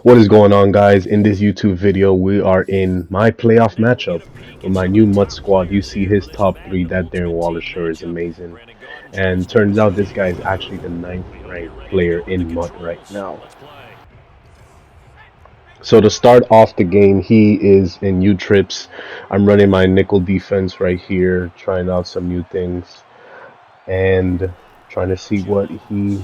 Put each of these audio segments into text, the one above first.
What is going on, guys? In this YouTube video, we are in my playoff matchup with my new MUT squad. You see his top three. That Darren Waller sure is amazing. And turns out this guy is actually the ninth ranked player in MUT right now. So to start off the game, he is in U trips. I'm running my nickel defense right here, trying out some new things and trying to see what he's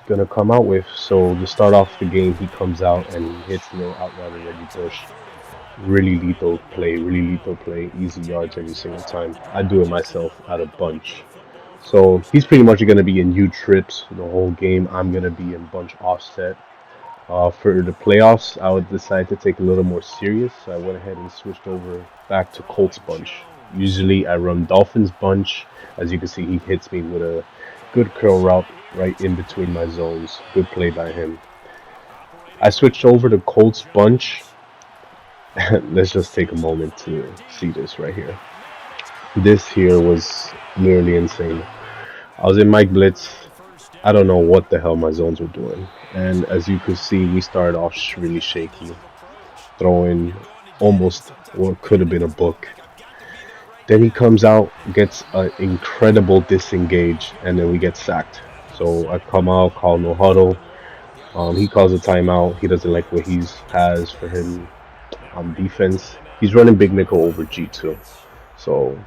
gonna come out with. So to start off the game, he comes out and he hits a little outright Reggie Bush. Really lethal play, easy yards every single time. I do it myself at a bunch. So he's pretty much gonna be in U trips the whole game. I'm gonna be in bunch offset. For the playoffs, I would decide to take a little more serious. So I went ahead and switched over back to Colts bunch. Usually I run Dolphins bunch. As you can see, he hits me with a good curl route right in between my zones. Good play by him. I switched over to Colts bunch. Let's just take a moment to see this right here. This here was nearly insane. I was in Mike Blitz. I don't know what the hell my zones were doing. And as you can see, we started off really shaky, throwing almost what could have been a book. Then he comes out, gets an incredible disengage, and then we get sacked. So I come out, call no huddle. He calls a timeout. He doesn't like what he has for him on defense. He's running big nickel over G2. So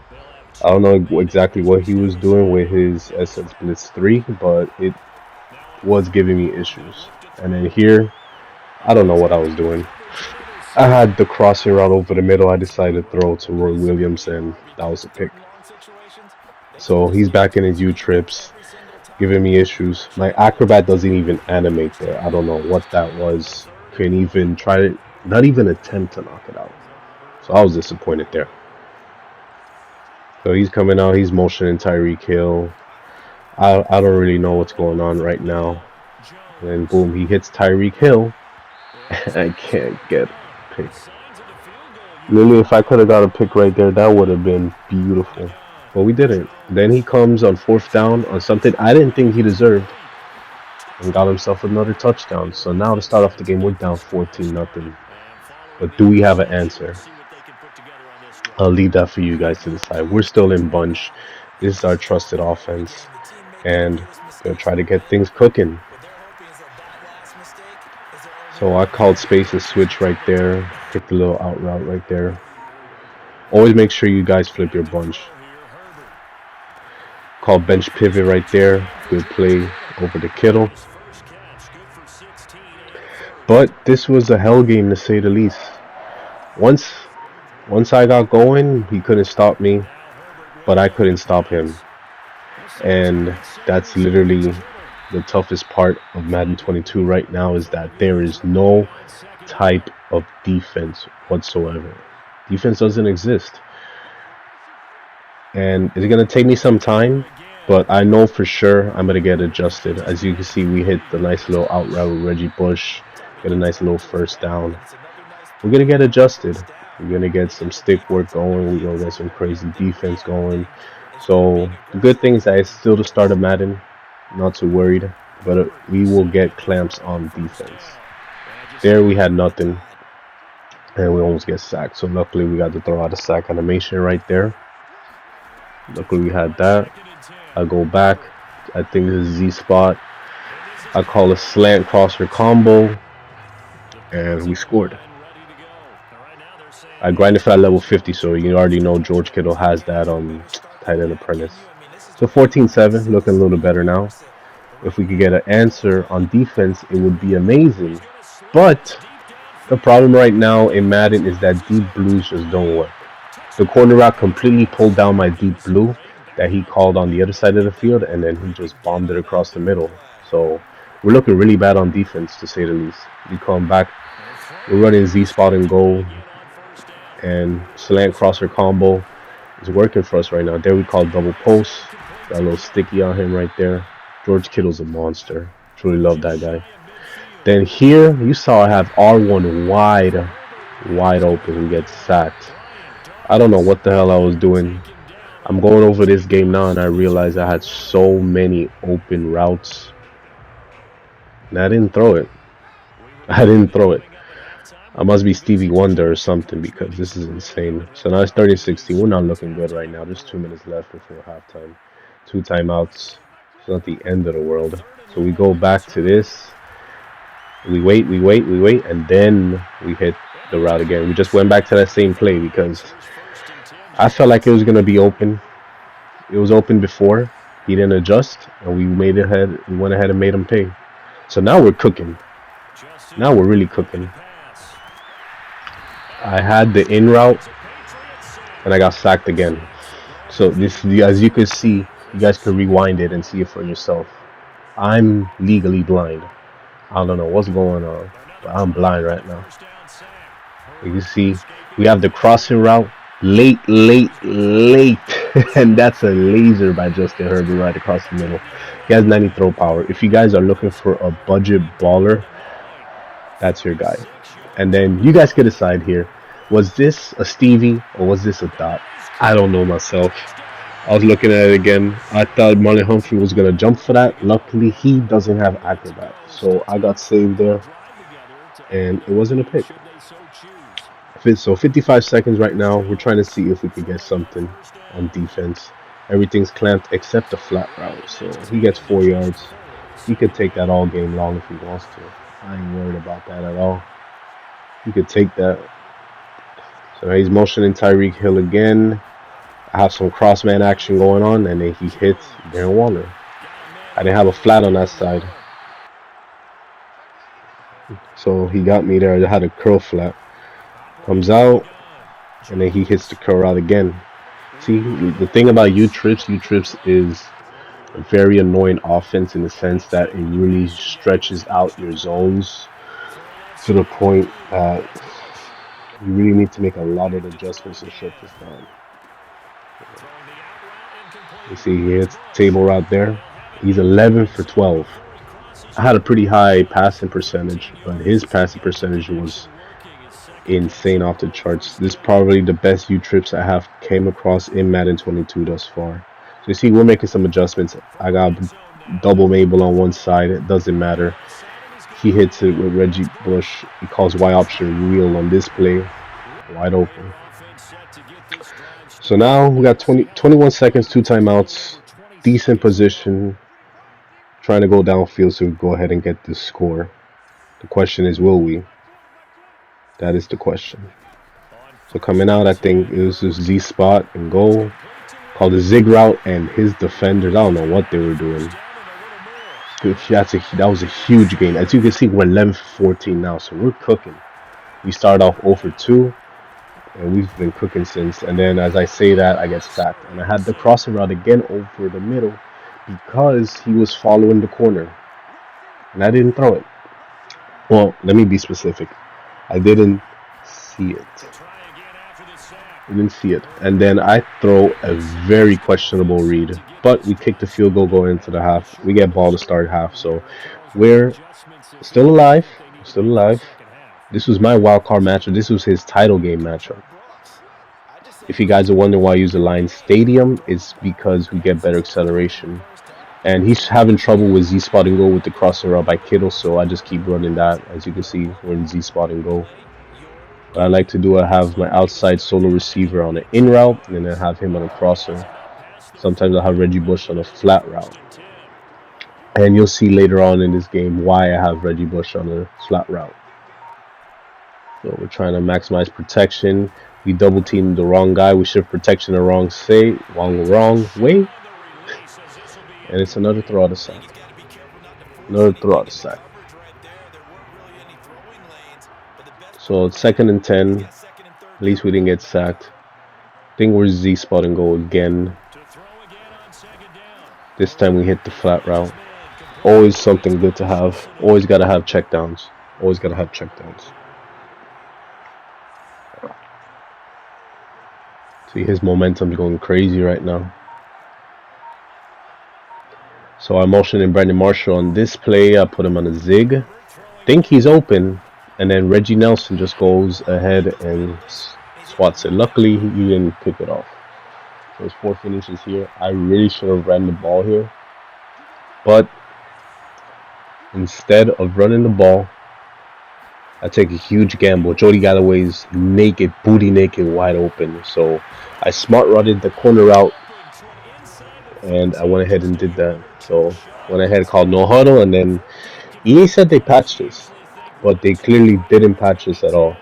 I don't know exactly what he was doing with his SS Blitz 3, but it was giving me issues. And then here, I don't know what I was doing. I had the crossing route over the middle. I decided to throw to Roy Williams, and that was a pick. So he's back in his U trips, giving me issues. My acrobat doesn't even animate there. I don't know what that was. Couldn't even try to, not even attempt to knock it out. So I was disappointed there. So he's coming out. He's motioning Tyreek Hill. I don't really know what's going on right now. And then boom, he hits Tyreek Hill. I can't get a pick. Literally, if I could have got a pick right there, that would have been beautiful. But we didn't. Then he comes on fourth down on something I didn't think he deserved, and got himself another touchdown. So now to start off the game, we're down 14-0. But do we have an answer? I'll leave that for you guys to decide. We're still in bunch. This is our trusted offense, and gonna try to get things cooking. So I called space and switch right there. Hit the little out route right there. Always make sure you guys flip your bunch. Call bench pivot right there. Good play over the Kittle. But this was a hell game to say the least. Once I got going, he couldn't stop me, but I couldn't stop him. And that's literally the toughest part of Madden 22 right now, is that there is no type of defense whatsoever. Defense doesn't exist. And it's going to take me some time, but I know for sure I'm going to get adjusted. As you can see, we hit the nice little out route with Reggie Bush, get a nice little first down. We're going to get adjusted. We're going to get some stick work going. We're going to get some crazy defense going. So the good thing is that it's still the start of Madden. Not too worried, but we will get clamps on defense. There we had nothing, and we almost get sacked. So luckily we got to throw out a sack animation right there. Luckily we had that. I go back. I think this is Z spot. I call a slant crosser combo, and we scored. I grinded for that level 50, so you already know George Kittle has that tight end apprentice. So 14-7, looking a little better now. If we could get an answer on defense, it would be amazing. But the problem right now in Madden is that deep blues just don't work. The corner route completely pulled down my deep blue that he called on the other side of the field, and then he just bombed it across the middle. So we're looking really bad on defense, to say the least. We come back, we're running Z spot and goal, and slant crosser combo is working for us right now. There we call double post. Got a little sticky on him right there. George Kittle's a monster. Truly love that guy. Then here, you saw I have R1 wide open and get sacked. I don't know what the hell I was doing. I'm going over this game now, and I realized I had so many open routes. And I didn't throw it. I must be Stevie Wonder or something because this is insane. So now it's 30-16. We're not looking good right now. There's 2 minutes left before halftime. 2 timeouts. It's not the end of the world. So we go back to this. We wait, and then we hit the route again. We just went back to that same play because I felt like it was gonna be open. It was open before. He didn't adjust, and we made it ahead. We went ahead and made him pay. So now we're cooking. Now we're really cooking. I had the in route, and I got sacked again. So this, as you can see, you guys can rewind it and see it for yourself. I'm legally blind. I don't know what's going on, but I'm blind right now. You can see we have the crossing route late, and that's a laser by Justin Herbert right across the middle. He has 90 throw power. If you guys are looking for a budget baller, that's your guy. And then you guys can decide here, was this a Stevie or was this a dot? I don't know myself. I was looking at it again. I thought Marlon Humphrey was going to jump for that. Luckily, he doesn't have acrobat. So I got saved there. And it wasn't a pick. So 55 seconds right now. We're trying to see if we could get something on defense. Everything's clamped except the flat route. So he gets 4 yards. He could take that all game long if he wants to. I ain't worried about that at all. He could take that. So he's motioning Tyreek Hill again. I have some crossman action going on, and then he hits Darren Waller. I didn't have a flat on that side. So he got me there. I had a curl flat. Comes out, and then he hits the curl out again. See, the thing about U-Trips is a very annoying offense in the sense that it really stretches out your zones to the point that you really need to make a lot of adjustments to shut this down. You see, he hits table route there. He's 11 for 12. I had a pretty high passing percentage, but his passing percentage was insane off the charts. This is probably the best U-Trips I have came across in Madden 22 thus far. So you see, we're making some adjustments. I got double Mabel on one side. It doesn't matter. He hits it with Reggie Bush. He calls Y option wheel on this play. Wide open. So now we got 21 seconds, 2 timeouts. Decent position. Trying to go downfield so we go ahead and get this score. The question is, will we? That is the question. So coming out, I think it was this Z spot and goal. Called the zig route, and his defenders, I don't know what they were doing. That was a huge gain. As you can see, we're 11 for 14 now, so we're cooking. We started off 0 for 2, and we've been cooking since. And then as I say that, I get sacked. And I had the crossing route again over the middle because he was following the corner. And I didn't throw it. Well, let me be specific. I didn't see it. I didn't see it. And then I throw a very questionable read. But we kick the field goal going into the half. We get ball to start half. So we're still alive. Still alive. This was my wild card matchup. This was his title game matchup. If you guys are wondering why I use the Lions Stadium, it's because we get better acceleration. And he's having trouble with Z spot and go with the crossing route by Kittle, so I just keep running that. As you can see, we're in Z spot and go. What I like to do, I have my outside solo receiver on the in route, and then I have him on a crosser. Sometimes I have Reggie Bush on a flat route. And you'll see later on in this game why I have Reggie Bush on a flat route. So we're trying to maximize protection. We double teamed the wrong guy. We shift protection the wrong way. And it's another throw out of sack. Another throw out of sack. So it's 2nd and 10. At least we didn't get sacked. I think we're Z spot and go again. This time we hit the flat route. Always something good to have. Always got to have checkdowns. Always got to have checkdowns. See, his momentum's going crazy right now. So I motioned in Brandon Marshall on this play. I put him on a zig. Think he's open. And then Reggie Nelson just goes ahead and swats it. Luckily, he didn't pick it off. So it's 4 finishes here. I really should have ran the ball here. But instead of running the ball, I take a huge gamble. Jody Galloway's naked, booty naked, wide open. So I smart rutted the corner out, and I went ahead and did that. So went ahead, called no huddle, and then EA said they patched this, but they clearly didn't patch this at all.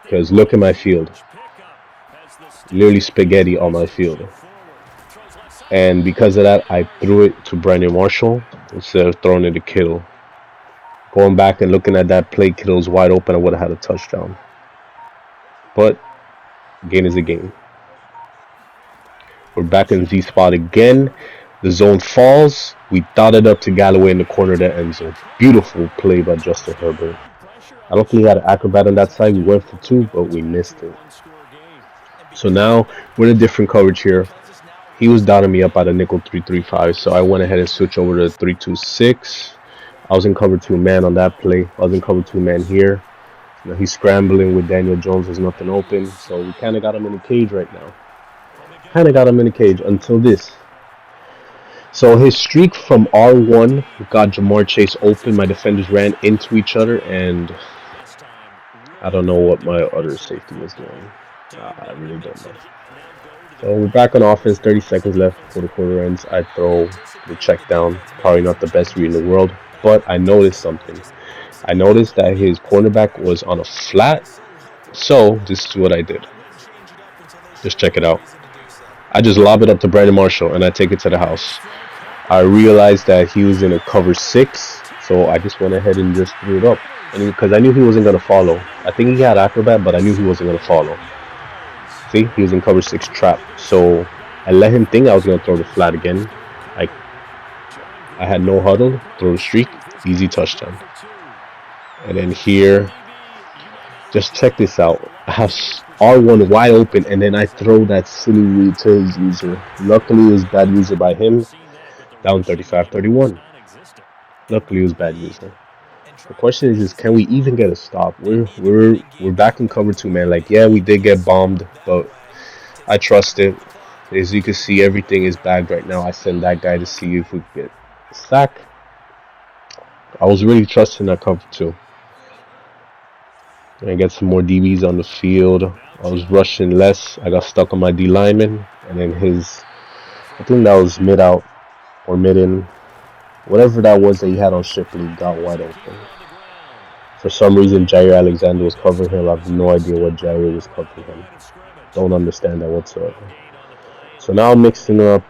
Because look at my field, literally spaghetti on my field. And because of that, I threw it to Brandon Marshall instead of throwing it to Kittle. Going back and looking at that play, Kittle's wide open. I would have had a touchdown. But game is a game. We're back in Z spot again. The zone falls. We dotted up to Galloway in the corner of the end zone. Beautiful play by Justin Herbert. I don't think he had an acrobat on that side. We went for 2, but we missed it. So now we're in a different coverage here. He was dotting me up at a nickel 3-3-5, so I went ahead and switched over to 3-2-6. I was in cover 2 man on that play. I was in cover 2 man here. You know, he's scrambling with Daniel Jones. There's nothing open, so we kind of got him in a cage right now. Kind of got him in a cage until this. So his streak from R1 got Jamar Chase open. My defenders ran into each other, and I don't know what my other safety was doing. I really don't know. So we're back on offense, 30 seconds left before the quarter ends. I throw the check down, probably not the best read in the world, but I noticed something. I noticed that his cornerback was on a flat, so this is what I did. Just check it out. I just lob it up to Brandon Marshall, and I take it to the house. I realized that he was in a cover 6, so I just went ahead and just threw it up. Because I knew he wasn't going to follow. I think he had acrobat, but I knew he wasn't going to follow. See, he was in cover 6 trap. So I let him think I was going to throw the flat again. I had no huddle, throw the streak, easy touchdown. And then here, just check this out. I have R1 wide open, and then I throw that silly read to his user. Luckily, it was bad user by him. Down 35-31. Luckily, it was bad user. The question is can we even get a stop? We're back in cover 2, man. Like, yeah, we did get bombed, but I trust it. As you can see, everything is bagged right now. I send that guy to see if we can get a sack. I was really trusting that cover 2. And I get some more DBs on the field. I was rushing less. I got stuck on my D lineman, and then I think that was mid out or mid in. Whatever that was that he had on Shipley got wide open. For some reason, Jair Alexander was covering him. I have no idea what Jair was covering him. Don't understand that whatsoever. So now I'm mixing up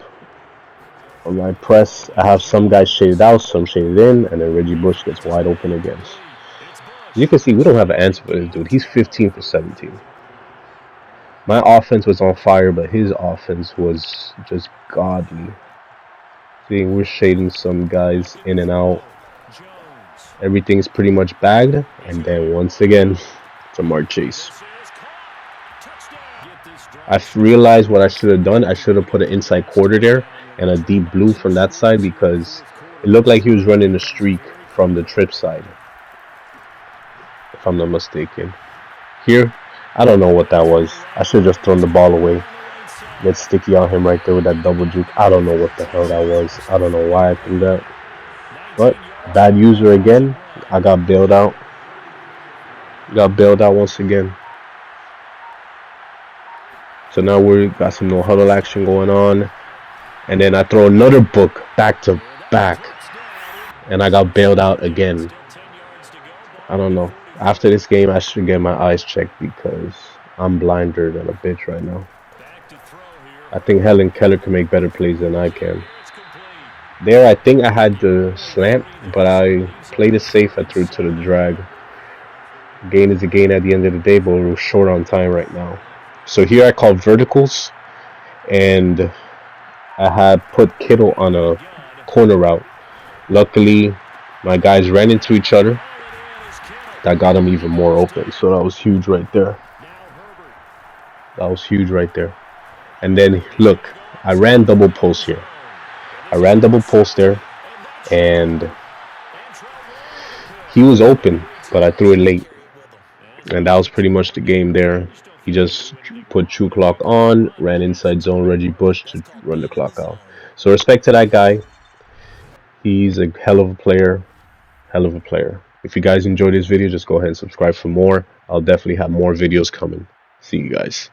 on my press. I have some guys shaded out, some shaded in, and then Reggie Bush gets wide open again. As you can see, we don't have an answer for this dude. He's 15 for 17. My offense was on fire, but his offense was just godly. See, we're shading some guys in and out. Everything's pretty much bagged. And then once again, Jamar Chase. I've realized what I should have done. I should have put an inside quarter there and a deep blue from that side because it looked like he was running a streak from the trip side. If I'm not mistaken. Here, I don't know what that was. I should have just thrown the ball away. Get sticky on him right there with that double juke. I don't know what the hell that was. I don't know why I threw that. But bad user again. I got bailed out. Got bailed out once again. So now we got some no huddle action going on. And then I throw another book back to back. And I got bailed out again. I don't know. After this game, I should get my eyes checked because I'm blinder than a bitch right now. I think Helen Keller can make better plays than I can. There, I think I had the slant, but I played it safe. I threw it to the drag. Gain is a gain at the end of the day, but we're short on time right now. So here I called verticals, and I had put Kittle on a corner route. Luckily, my guys ran into each other. That got him even more open. So that was huge right there. That was huge right there. And then, look, I ran double post here. I ran double post there, and he was open, but I threw it late. And that was pretty much the game there. He just put true clock on, ran inside zone Reggie Bush to run the clock out. So respect to that guy. He's a hell of a player. Hell of a player. If you guys enjoyed this video, just go ahead and subscribe for more. I'll definitely have more videos coming. See you guys.